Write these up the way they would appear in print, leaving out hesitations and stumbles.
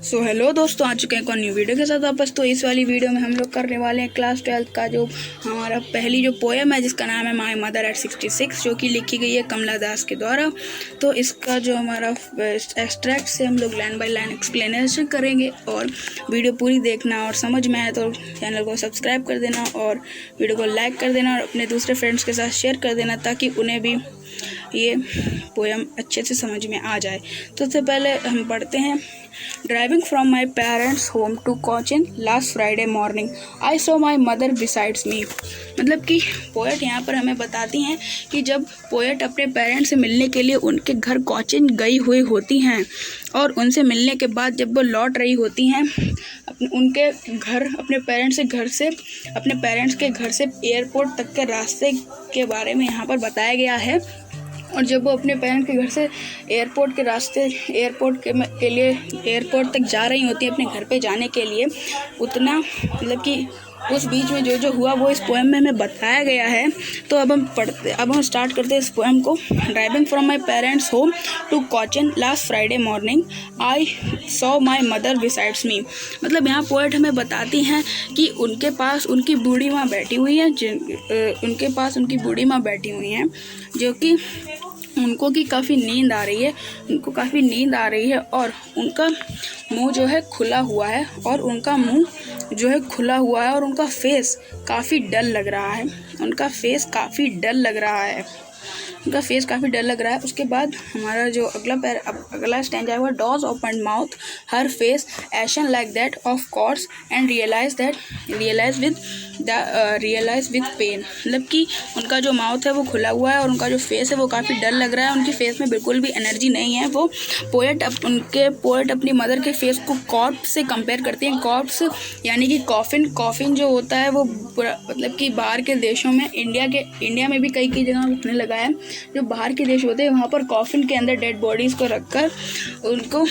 So hello दोस्तों, आ चुके हैं एक और न्यू वीडियो के साथ वापस। तो इस वाली वीडियो में हम लोग करने वाले हैं क्लास 12 का जो हमारा पहली जो पोएम है, जिसका नाम है माई मदर एट 66, जो कि लिखी गई है कमला दास के द्वारा। तो इसका जो हमारा एक्सट्रैक्ट से हम लोग लाइन बाय लाइन एक्सप्लेनेशन करेंगे, और वीडियो पूरी देखना, और समझ में आए तो चैनल को सब्सक्राइब कर देना और वीडियो को लाइक कर देना और अपने दूसरे फ्रेंड्स के साथ शेयर कर देना, ताकि उन्हें भी ये पोएम अच्छे से समझ में आ जाए। तो सबसे पहले हम पढ़ते हैं। Driving from my parents home to Cochin last Friday morning I saw my mother besides me. मतलब कि पोएट यहाँ पर हमें बताती हैं कि जब पोएट अपने पेरेंट्स से मिलने के लिए उनके घर कोचिन गई हुई होती हैं, और उनसे मिलने के बाद जब वो लौट रही होती हैं उनके घर, अपने पेरेंट्स के घर से एयरपोर्ट तक के रास्ते के बारे में यहाँ पर बताया गया है। और जब वो अपने पेरेंट्स के घर से एयरपोर्ट के लिए एयरपोर्ट तक जा रही होती है अपने घर पे जाने के लिए, उतना मतलब कि उस बीच में जो जो हुआ वो इस पोएम में हमें बताया गया है। तो अब हम स्टार्ट करते हैं इस पोएम को। Driving from my parents home to Cochin last Friday morning I saw my mother besides me. मतलब यहाँ पोएट हमें बताती हैं कि उनके पास उनकी बूढ़ी माँ बैठी हुई है, जो कि उनको की काफ़ी नींद आ रही है, और उनका मुंह जो है खुला हुआ है, और उनका फेस काफ़ी डल लग रहा है। उसके बाद हमारा जो अगला स्टैंजा है वो doze open mouth her face ashen like that of course and realise with pain. मतलब कि उनका जो माउथ है वो खुला हुआ है, और उनका जो फेस है वो काफ़ी डल लग रहा है। उनकी फेस में बिल्कुल भी एनर्जी नहीं है। वो पोएट अपनी मदर के फेस को कॉर्प्स से कंपेयर करते हैं। कॉर्प्स यानी कि कॉफिन जो होता है वो मतलब कि बाहर के देशों में, इंडिया में भी कई जगह होने लगा है। जो बाहर के देश होते हैं वहाँ पर कॉफिन के अंदर डेड बॉडीज़ को रखकर उनको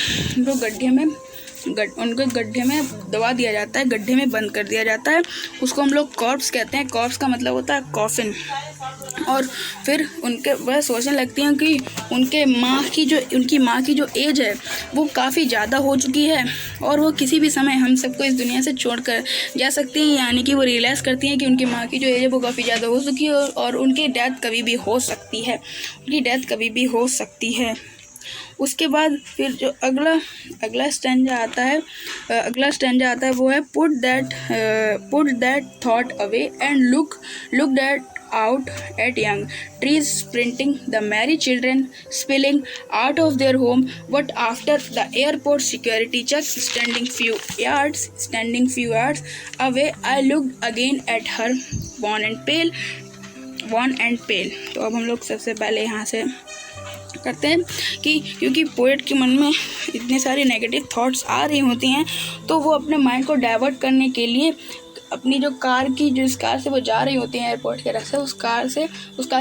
गड्ढे में दबा दिया जाता है, गड्ढे में बंद कर दिया जाता है। उसको हम लोग कॉर्प्स कहते हैं। कॉर्प्स का मतलब होता है कॉफिन। और फिर वह सोचने लगती हैं कि उनकी माँ की जो एज है वो काफ़ी ज़्यादा हो चुकी है, और वो किसी भी समय हम सबको इस दुनिया से छोड़कर जा सकती हैं। यानी कि वो रियलाइज़ करती हैं कि उनकी माँ की जो एज है वो काफ़ी ज़्यादा हो चुकी है, और उनकी डेथ कभी भी हो सकती है। उसके बाद फिर जो अगला स्टैंजा आता है वो है put that thought away and look that out at young trees sprinting, the merry children spilling out of their home. But after the airport security check, standing few yards away, I looked again at her, worn and pale. तो अब हम लोग सबसे पहले यहाँ से करते हैं कि क्योंकि पोएट के मन में इतने सारे नेगेटिव थॉट्स आ रही होती हैं, तो वो अपने माइंड को डाइवर्ट करने के लिए अपनी जिस कार से वो जा रही होती हैं एयरपोर्ट के रास्ते, उस कार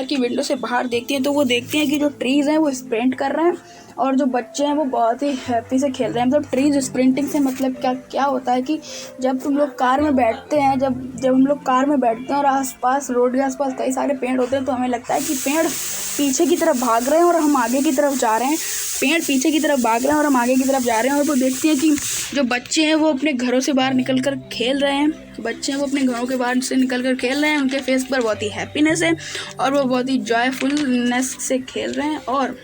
की विंडो से बाहर देखती हैं। तो वो देखती हैं कि जो ट्रीज़ हैं वो स्प्रिंट कर रहे हैं, और जो बच्चे हैं वो बहुत ही हैप्पी से खेल रहे हैं। मतलब ट्रीज स्प्रिंटिंग से मतलब क्या होता है कि जब हम लोग कार में बैठते हैं और आसपास, रोड के आसपास कई सारे पेड़ होते हैं, तो हमें लगता है कि पेड़ पीछे की तरफ भाग रहे हैं और हम आगे की तरफ जा रहे हैं। और वो देखती हैं कि जो बच्चे हैं वो अपने घरों से बाहर निकल कर खेल रहे हैं। उनके फेस पर बहुत ही हैप्पीनेस है, और वो बहुत ही जॉयफुलनेस से खेल रहे हैं, और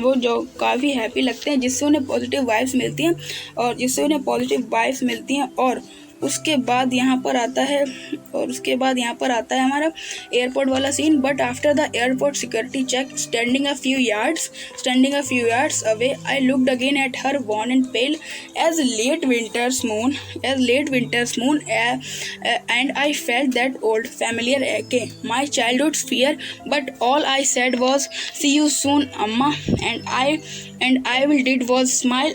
वो जो काफ़ी हैप्पी लगते हैं, जिससे उन्हें पॉजिटिव वाइब्स मिलती हैं। और उसके बाद यहाँ पर आता है हमारा एयरपोर्ट वाला scene. But after the airport security check, standing a few yards away, I looked again at her, worn and pale as late winter's moon, and I felt that old familiar ache, my childhood's fear. But all I said was, see you soon, Amma, and I will did was smile.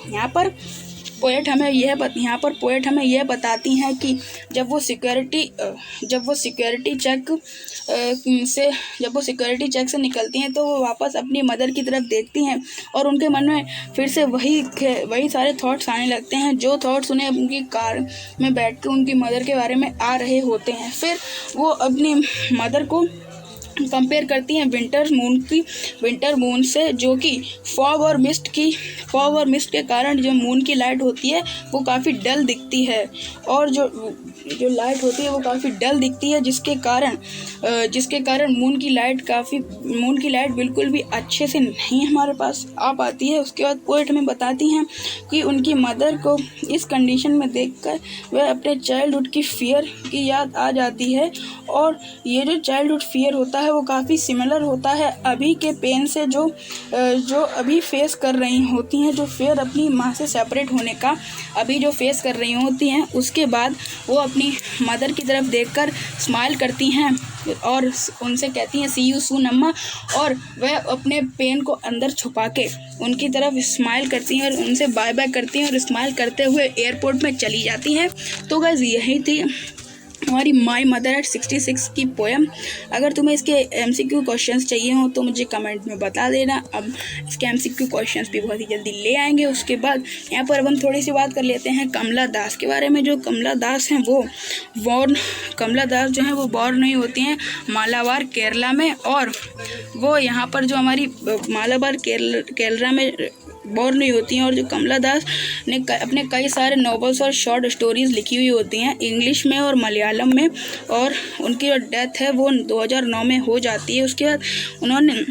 यहाँ पर poet हमें यह बताती हैं कि जब वो security check से निकलती हैं, तो वो वापस अपनी मदर की तरफ देखती हैं, और उनके मन में फिर से वही सारे थॉट्स आने लगते हैं, जो थॉट्स उन्हें उनकी कार में बैठ के उनकी मदर के बारे में आ रहे होते हैं। फिर वो अपनी मदर को कंपेयर करती हैं विंटर मून से, जो कि फॉग और मिस्ट के कारण जो मून की लाइट होती है वो काफ़ी डल दिखती है, और जो लाइट होती है वो काफ़ी डल दिखती है, जिसके कारण मून की लाइट बिल्कुल भी अच्छे से नहीं हमारे पास आ पाती है। उसके बाद पोएट हमें बताती हैं कि उनकी मदर को इस कंडीशन में देखकर वह अपने चाइल्डहुड की फियर की याद आ जाती है, और ये जो चाइल्डहुड फियर होता है वो काफ़ी सिमिलर होता है अभी के पेन से जो अभी फेस कर रही होती हैं, जो फियर अपनी माँ से सेपरेट होने का अभी जो फेस कर रही होती हैं। उसके बाद वो अपनी मदर की तरफ देखकर स्माइल करती हैं और उनसे कहती हैं सी यू सून अम्मा, और वह अपने पेन को अंदर छुपा के उनकी तरफ स्माइल करती हैं और उनसे बाय बाय करती हैं और स्माइल करते हुए एयरपोर्ट में चली जाती हैं। तो गाइस यही थी हमारी माई मदर एट 66 की पोएम। अगर तुम्हें इसके MCQ क्वेश्चंस चाहिए हो तो मुझे कमेंट में बता देना। अब इसके MCQ क्वेश्चंस भी बहुत ही जल्दी ले आएंगे। उसके बाद यहाँ पर अब हम थोड़ी सी बात कर लेते हैं कमला दास के बारे में। जो कमला दास हैं कमला दास जो हैं वो बॉर्न नहीं होती हैं मालाबार केरला में, और वो यहाँ पर जो हमारी मालाबार केरला में बॉर्न हुई होती हैं। और जो कमला दास ने अपने कई सारे नॉवेल्स और शॉर्ट स्टोरीज़ लिखी हुई होती हैं इंग्लिश में और मलयालम में, और उनकी जो डेथ है वो 2009 में हो जाती है। उसके बाद उन्होंने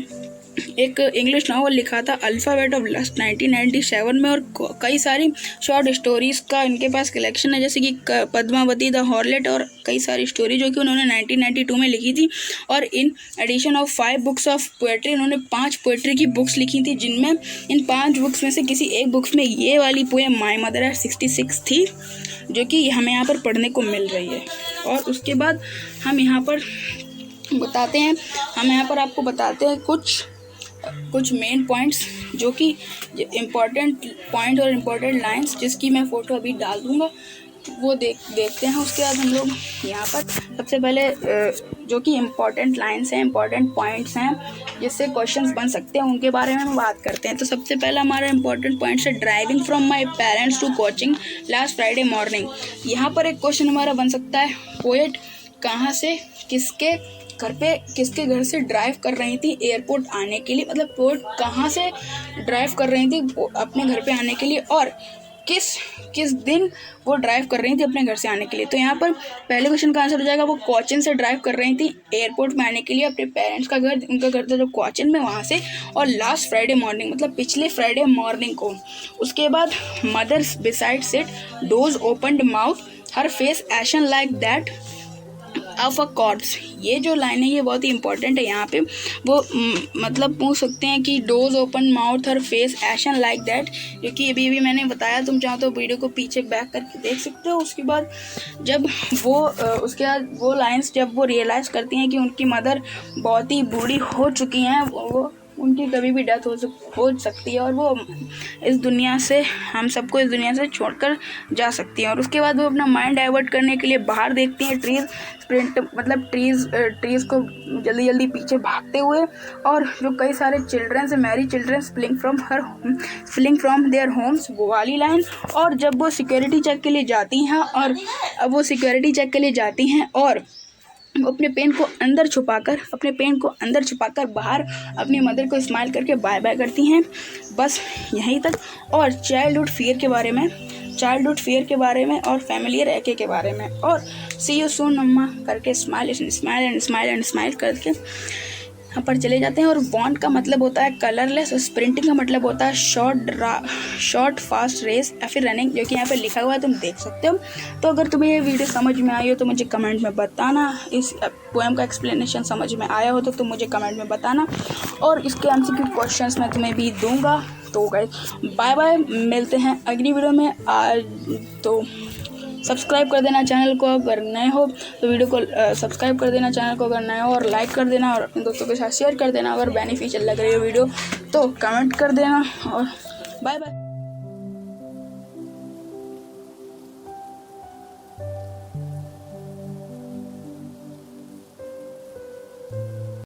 एक इंग्लिश नावल लिखा था अल्फ़ाबेट ऑफ लस्ट 1997 में, और कई सारी शॉर्ट स्टोरीज़ का इनके पास कलेक्शन है, जैसे कि पद्मावती द हॉर्लेट और कई सारी स्टोरी जो कि उन्होंने 1992 में लिखी थी। और in addition of 5 books of poetry उन्होंने 5 पोएट्री की बुक्स लिखी थी, जिनमें इन 5 बुक्स में से किसी एक बुक्स में ये वाली पोएम माई मदर एट 66 थी, जो कि हमें यहाँ पर पढ़ने को मिल रही है। और उसके बाद हम यहाँ पर आपको बताते हैं कुछ मेन पॉइंट्स, जो कि इम्पॉर्टेंट पॉइंट और इम्पॉर्टेंट लाइंस, जिसकी मैं फ़ोटो अभी डाल दूँगा, वो देखते हैं। उसके बाद हम लोग यहाँ पर सबसे पहले जो कि इम्पॉर्टेंट लाइंस हैं, इम्पॉर्टेंट पॉइंट्स हैं जिससे क्वेश्चंस बन सकते हैं, उनके बारे में हम बात करते हैं। तो सबसे पहला हमारा इम्पॉर्टेंट पॉइंट्स है driving from my parents to Cochin last Friday morning. यहाँ पर एक क्वेश्चन हमारा बन सकता है, पोएट कहाँ से किसके घर से ड्राइव कर रही थी एयरपोर्ट आने के लिए, मतलब पोएट कहाँ से ड्राइव कर रही थी अपने घर पे आने के लिए, और किस दिन वो ड्राइव कर रही थी अपने घर से आने के लिए। तो यहाँ पर पहले क्वेश्चन का आंसर हो जाएगा वो कोचिन से ड्राइव कर रही थी एयरपोर्ट में आने के लिए अपने पेरेंट्स का घर, उनका घर था जो कोचिन में, वहाँ से, और लास्ट फ्राइडे मॉर्निंग मतलब पिछले फ्राइडे मॉर्निंग को। उसके बाद mothers beside sit doze opened mouth her face ashen like that of a cords. ये जो लाइन है ये बहुत ही इंपॉर्टेंट है। यहाँ पे वो मतलब पूछ सकते हैं कि dose open mouth her face ashen like that, क्योंकि अभी मैंने बताया, तुम चाहो तो वीडियो को पीछे बैक करके देख सकते हो। उसके बाद वो लाइन्स जब वो रियलाइज़ करती हैं कि उनकी मदर बहुत ही बूढ़ी हो चुकी हैं, वो उनकी कभी भी डेथ हो सकती है, और वो हम सबको इस दुनिया से छोड़कर जा सकती हैं। और उसके बाद वो अपना माइंड डाइवर्ट करने के लिए बाहर देखती हैं, ट्रीज़ को जल्दी पीछे भागते हुए, और जो कई सारे merry childrens fling from their homes, वो वाली लाइन। और जब वो सिक्योरिटी चेक के लिए जाती हैं और वो अपने पेन को अंदर छुपाकर बाहर अपनी मदर को स्माइल करके बाय बाय करती हैं। बस यहीं तक। और चाइल्डहुड फियर के बारे में और फैमिलियर एके के बारे में, और सी यू सून अम्मा करके स्माइल करके यहाँ पर चले जाते हैं। और बॉन्ड का मतलब होता है कलरलेस, और स्प्रिंटिंग का मतलब होता है शॉर्ट फास्ट रेस या फिर रनिंग, जो कि यहाँ पे लिखा हुआ है, तुम देख सकते हो। तो अगर तुम्हें ये वीडियो समझ में आई हो तो मुझे कमेंट में बताना। इस पोएम का एक्सप्लेनेशन समझ में आया हो तो तुम मुझे कमेंट में बताना, और इसके MCQ क्वेश्चंस मैं तुम्हें भी दूंगा। तो गाइस बाय बाय, मिलते हैं अगली वीडियो में। तो सब्सक्राइब कर देना चैनल को अगर नए हो, तो वीडियो को सब्सक्राइब कर देना चैनल को अगर नए हो, और लाइक कर देना, और अपने दोस्तों के साथ शेयर कर देना। अगर बेनिफिशियल लग रही हो वीडियो तो कमेंट कर देना, और बाय बाय।